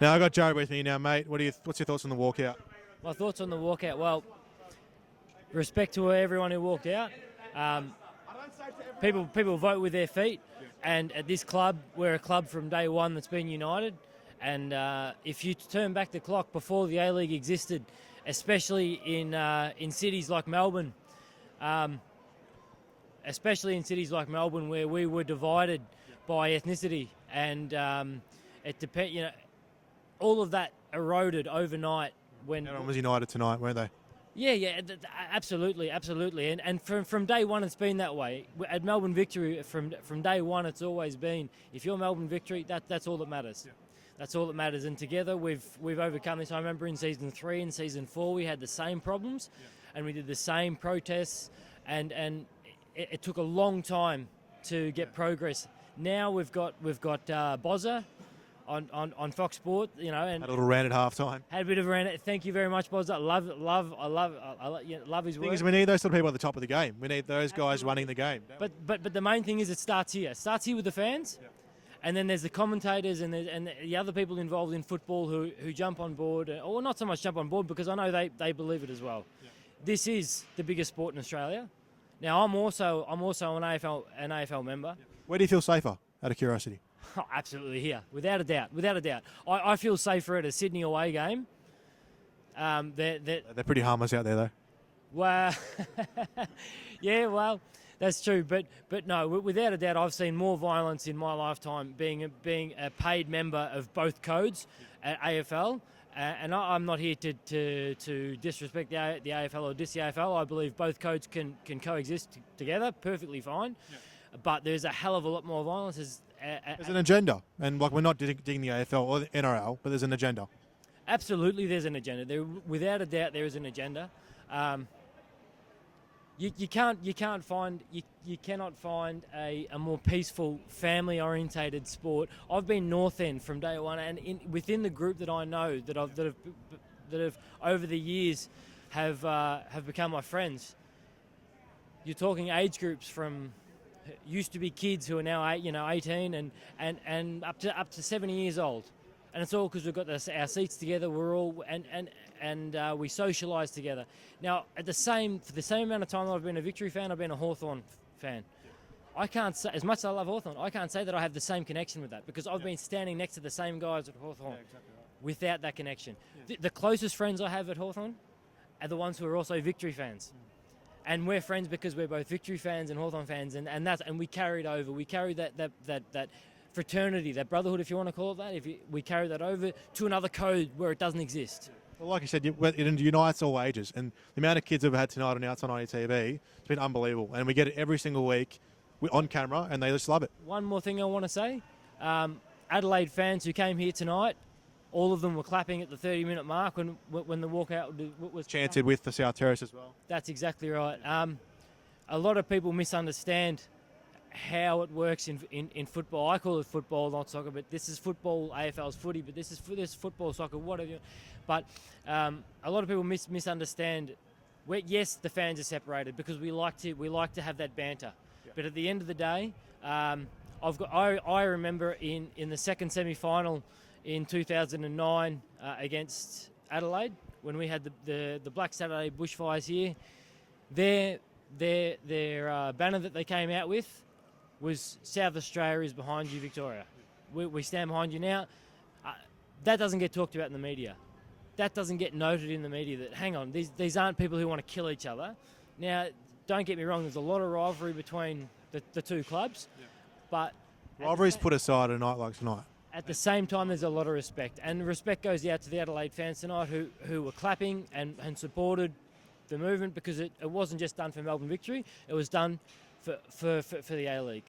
Now, I got Joe with me now, mate. What's your thoughts on the walkout? My thoughts on the walkout. Well, respect to everyone who walked out. People vote with their feet, and at this club, we're a club from day one that's been united. And if you turn back the clock before the A-League existed, especially in cities like Melbourne, where we were divided by ethnicity, and it depend, all of that eroded overnight when Everyone was united tonight, weren't they? Yeah, absolutely, and from day one it's been that way. At Melbourne Victory, from day one it's always been, if you're Melbourne Victory, that's all that matters. Yeah. That's all that matters, and together we've overcome this. I remember in season 3 and season 4 we had the same problems, and we did the same protests, and it took a long time to get progress. Now we've got Bozza on Fox Sport, and had a little rant at halftime. Had a bit of a rant. Thank you very much, Bozza. I love his work. The thing is, we need those sort of people at the top of the game. We need those guys running the game. But the main thing is it starts here. It starts here with the fans, and then there's the commentators and the other people involved in football who jump on board, or not so much jump on board, because I know they believe it as well. Yeah. This is the biggest sport in Australia. Now I'm also an AFL member. Yeah. Where do you feel safer, out of curiosity? Oh, absolutely here, without a doubt. I feel safer at a Sydney away game. They're pretty harmless out there, though. Well, yeah, well, that's true. But no, without a doubt, I've seen more violence in my lifetime being a paid member of both codes at AFL. And I'm not here to disrespect the AFL or diss the AFL. I believe both codes can coexist together perfectly fine. Yeah. But there's a hell of a lot more violence. There's an agenda, and we're not digging the AFL or the NRL, but there's an agenda. Absolutely, there's an agenda. Without a doubt, there is an agenda. You cannot find a more peaceful, family-orientated sport. I've been North End from day one, and within the group that I know that have over the years have become my friends. You're talking age groups from used to be kids who are now 18 and up to 70 years old, and it's all because we've got our seats together. We're all and we socialise together. Now, for the same amount of time that I've been a Victory fan, I've been a Hawthorn fan. I can't say, as much as I love Hawthorn, I can't say that I have the same connection with that, because I've been standing next to the same guys at Hawthorn exactly right. Without that connection. Yeah. The closest friends I have at Hawthorn are the ones who are also Victory fans. And we're friends because we're both Victory fans and Hawthorn fans, and we carried over. We carried that fraternity, that brotherhood, if you want to call it that. We carry that over to another code where it doesn't exist. Well, like you said, it unites all ages, and the amount of kids we've had tonight on Outside 90 TV, it's been unbelievable, and we get it every single week on camera, and they just love it. One more thing I want to say: Adelaide fans who came here tonight, all of them were clapping at the 30-minute mark when the walkout was chanted with the South Terrace as well. That's exactly right. A lot of people misunderstand how it works in football. I call it football, not soccer, but this is football. AFL's footy, but this is football, soccer, whatever. But a lot of people misunderstand. Yes, the fans are separated because we like to have that banter. Yeah. But at the end of the day, I remember in the second semi-final in 2009 against Adelaide, when we had the Black Saturday bushfires here, their banner that they came out with was "South Australia is behind you, Victoria." We stand behind you now. That doesn't get talked about in the media. That doesn't get noted in the media. That, hang on, these aren't people who want to kill each other. Now, don't get me wrong. There's a lot of rivalry between the two clubs, but rivalries put aside a night like tonight. At the same time, there's a lot of respect, and respect goes out to the Adelaide fans tonight who were clapping and supported the movement, because it wasn't just done for Melbourne Victory. It was done for the A-League.